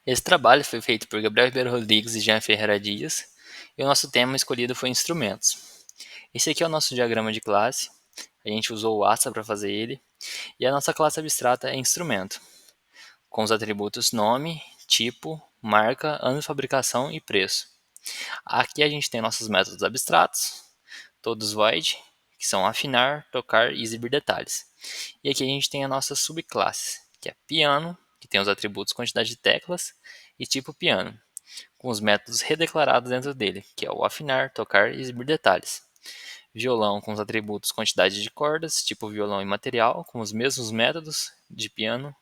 Esse trabalho foi feito por Gabriel Ribeiro Rodrigues e Jean Ferreira Dias, e o nosso tema escolhido foi instrumentos. Esse aqui é o nosso diagrama de classe, a gente usou o ASA para fazer ele, e a nossa classe abstrata é instrumento, com os atributos nome, tipo, marca, ano de fabricação e preço. Aqui a gente tem nossos métodos abstratos, todos void, que são afinar, tocar e exibir detalhes. E aqui a gente tem a nossa subclasse, que é piano, que tem os atributos quantidade de teclas e tipo piano, com os métodos redeclarados dentro dele, que é o afinar, tocar e exibir detalhes. Violão com os atributos quantidade de cordas, tipo violão e material, com os mesmos métodos de piano.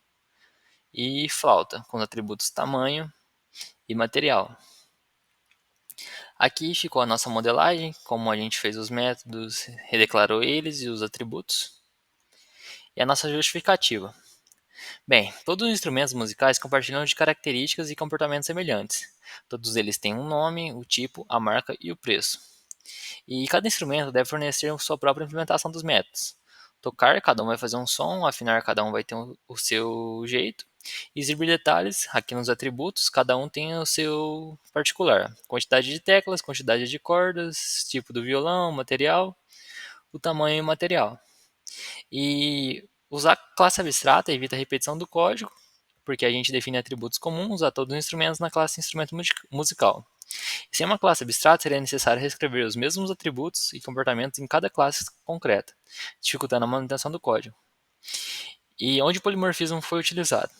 E flauta, com os atributos tamanho e material. Aqui ficou a nossa modelagem, como a gente fez os métodos, redeclarou eles e os atributos. E a nossa justificativa. Bem, todos os instrumentos musicais compartilham de características e comportamentos semelhantes. Todos eles têm um nome, o tipo, a marca e o preço. E cada instrumento deve fornecer sua própria implementação dos métodos. Tocar, cada um vai fazer um som, afinar, cada um vai ter o seu jeito. Exibir detalhes, aqui nos atributos, cada um tem o seu particular. Quantidade de teclas, quantidade de cordas, tipo do violão, material, o tamanho e o material. E usar classe abstrata evita a repetição do código, porque a gente define atributos comuns a todos os instrumentos na classe instrumento musical. Sem uma classe abstrata, seria necessário reescrever os mesmos atributos e comportamentos em cada classe concreta, dificultando a manutenção do código. E onde o polimorfismo foi utilizado?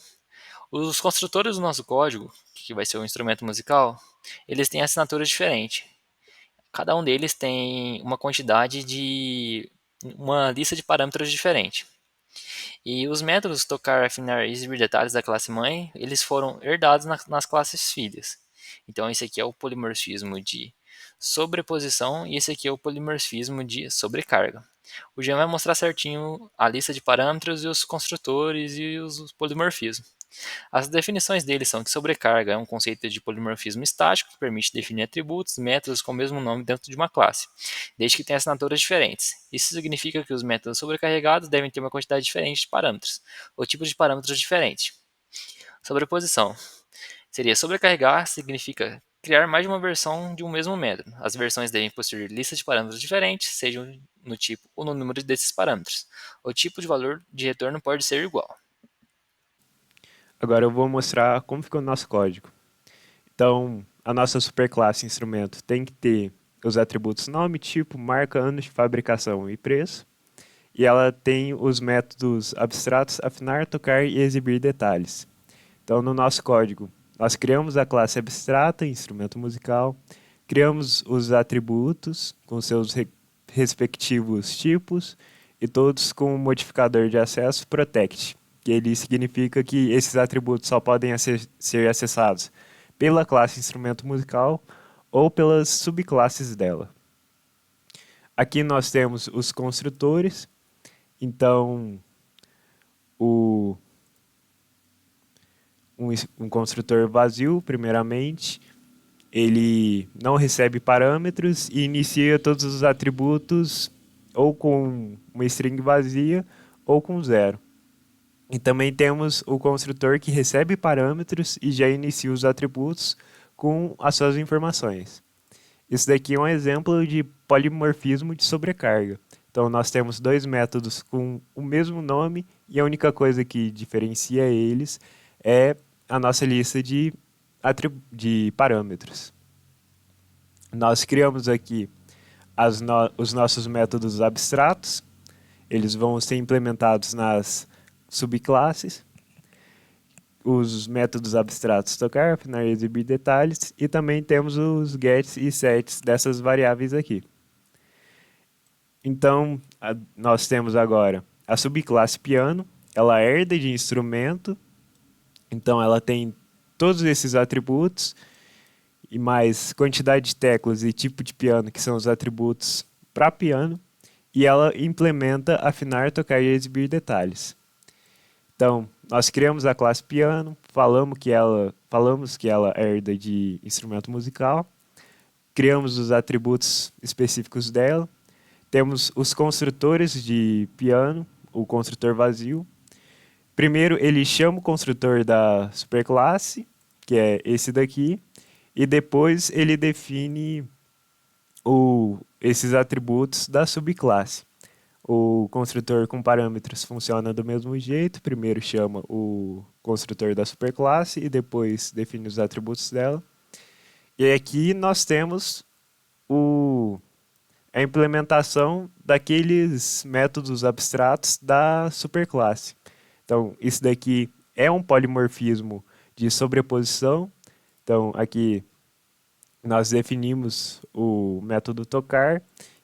Os construtores do nosso código, que vai ser o instrumento musical, eles têm assinaturas diferentes. Cada um deles tem uma quantidade de uma lista de parâmetros diferente. E os métodos tocar, afinar e exibir detalhes da classe mãe, eles foram herdados nas classes filhas. Então esse aqui é o polimorfismo de sobreposição e esse aqui é o polimorfismo de sobrecarga. O Jean vai mostrar certinho a lista de parâmetros e os construtores e os polimorfismos. As definições deles são que sobrecarga é um conceito de polimorfismo estático que permite definir atributos, métodos com o mesmo nome dentro de uma classe, desde que tenha assinaturas diferentes. Isso significa que os métodos sobrecarregados devem ter uma quantidade diferente de parâmetros, ou tipos de parâmetros diferentes. Sobreposição seria sobrecarregar, significa criar mais de uma versão de um mesmo método. As versões devem possuir listas de parâmetros diferentes, sejam no tipo ou no número desses parâmetros. O tipo de valor de retorno pode ser igual. Agora eu vou mostrar como ficou o nosso código. Então, a nossa superclasse instrumento tem que ter os atributos nome, tipo, marca, ano de fabricação e preço. E ela tem os métodos abstratos afinar, tocar e exibir detalhes. Então, no nosso código, nós criamos a classe abstrata, instrumento musical, criamos os atributos com seus respectivos tipos e todos com o modificador de acesso protect, que ele significa que esses atributos só podem ser acessados pela classe instrumento musical ou pelas subclasses dela. Aqui nós temos os construtores, então o, um construtor vazio, primeiramente, ele não recebe parâmetros e inicia todos os atributos ou com uma string vazia ou com zero. E também temos o construtor que recebe parâmetros e já inicia os atributos com as suas informações. Isso daqui é um exemplo de polimorfismo de sobrecarga. Então nós temos dois métodos com o mesmo nome e a única coisa que diferencia eles é a nossa lista de parâmetros. Nós criamos aqui os nossos métodos abstratos, eles vão ser implementados nas subclasses, os métodos abstratos tocar, afinar e exibir detalhes, e também temos os gets e sets dessas variáveis aqui. Então, nós temos agora a subclasse piano, ela herda de instrumento, então ela tem todos esses atributos, e mais quantidade de teclas e tipo de piano, que são os atributos para piano, e ela implementa afinar, tocar e exibir detalhes. Então, nós criamos a classe piano, falamos que ela herda de instrumento musical, criamos os atributos específicos dela, temos os construtores de piano, o construtor vazio. Primeiro, ele chama o construtor da superclasse, que é esse daqui, e depois ele define esses atributos da subclasse. O construtor com parâmetros funciona do mesmo jeito. Primeiro chama o construtor da superclasse e depois define os atributos dela. E aqui nós temos a implementação daqueles métodos abstratos da superclasse. Então, isso daqui é um polimorfismo de sobreposição. Então, aqui nós definimos o método tocar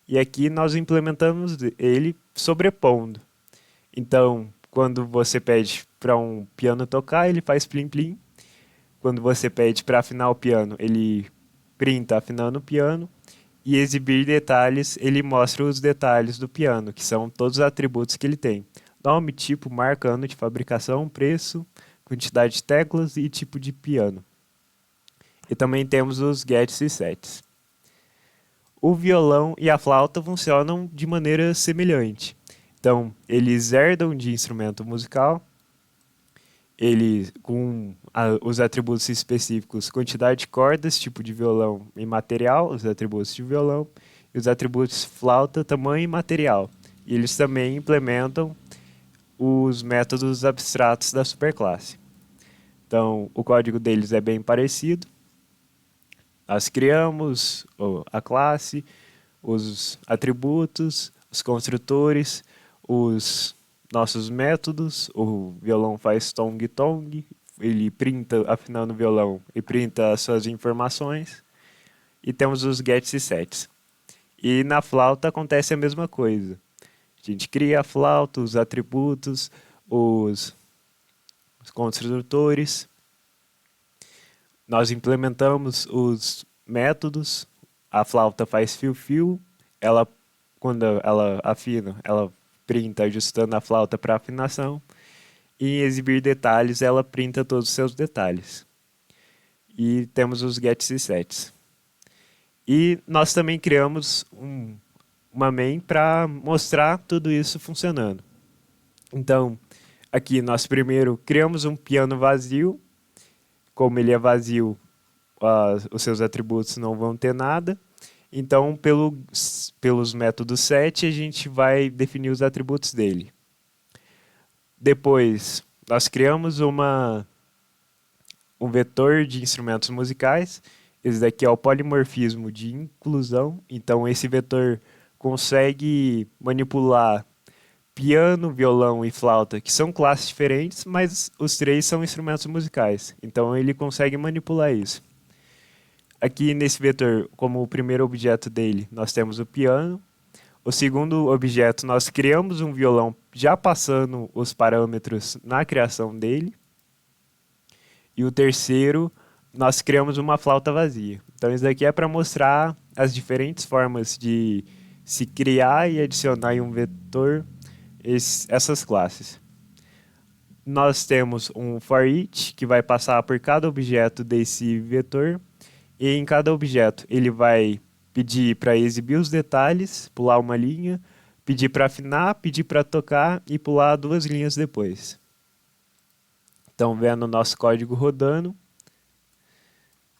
e aqui nós implementamos ele sobrepondo. Então, quando você pede para um piano tocar, ele faz plim-plim. Quando você pede para afinar o piano, ele printa afinando o piano. E exibir detalhes, ele mostra os detalhes do piano, que são todos os atributos que ele tem. Nome, tipo, marca, ano de fabricação, preço, quantidade de teclas e tipo de piano. E também temos os gets e sets. O violão e a flauta funcionam de maneira semelhante. Então, eles herdam de instrumento musical, ele com os atributos específicos, quantidade de cordas, tipo de violão e material, os atributos de violão, e os atributos flauta, tamanho e material. E eles também implementam os métodos abstratos da superclasse. Então, o código deles é bem parecido. Nós criamos a classe, os atributos, os construtores, os nossos métodos. O violão faz tong-tong, ele printa afinando o violão e printa as suas informações. E temos os gets e sets. E na flauta acontece a mesma coisa. A gente cria a flauta, os atributos, os construtores. Nós implementamos os métodos. A flauta faz fio-fio. Quando ela afina, ela printa ajustando a flauta para afinação. E em exibir detalhes, ela printa todos os seus detalhes. E temos os gets e sets. E nós também criamos uma main para mostrar tudo isso funcionando. Então, aqui nós primeiro criamos um piano vazio. Como ele é vazio, os seus atributos não vão ter nada. Então, pelos métodos set, a gente vai definir os atributos dele. Depois, nós criamos um vetor de instrumentos musicais. Esse daqui é o polimorfismo de inclusão. Então, esse vetor consegue manipular piano, violão e flauta, que são classes diferentes, mas os três são instrumentos musicais. Então, ele consegue manipular isso. Aqui nesse vetor, como o primeiro objeto dele, nós temos o piano. O segundo objeto, nós criamos um violão já passando os parâmetros na criação dele. E o terceiro, nós criamos uma flauta vazia. Então, isso daqui é para mostrar as diferentes formas de se criar e adicionar em um vetor essas classes. Nós temos um for each, que vai passar por cada objeto desse vetor. E em cada objeto, ele vai pedir para exibir os detalhes, pular uma linha, pedir para afinar, pedir para tocar e pular 2 linhas depois. Então, vendo o nosso código rodando,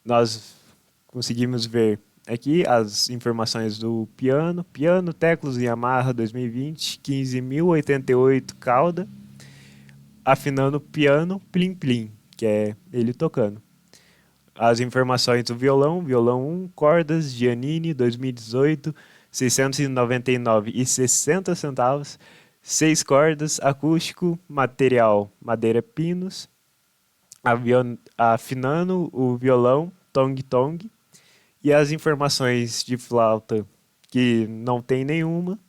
nós conseguimos ver aqui as informações do piano. Piano, teclas Yamaha 2020, 15.088 cauda. Afinando piano, plim plim, que é ele tocando. As informações do violão, violão 1, cordas, Giannini 2018, 699,60 centavos. 6 cordas, acústico, material, madeira pinos. Afinando o violão, tong tong. E as informações de flauta, que não tem nenhuma,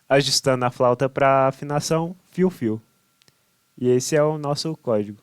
ajustando a flauta para afinação, fio-fio. E esse é o nosso código.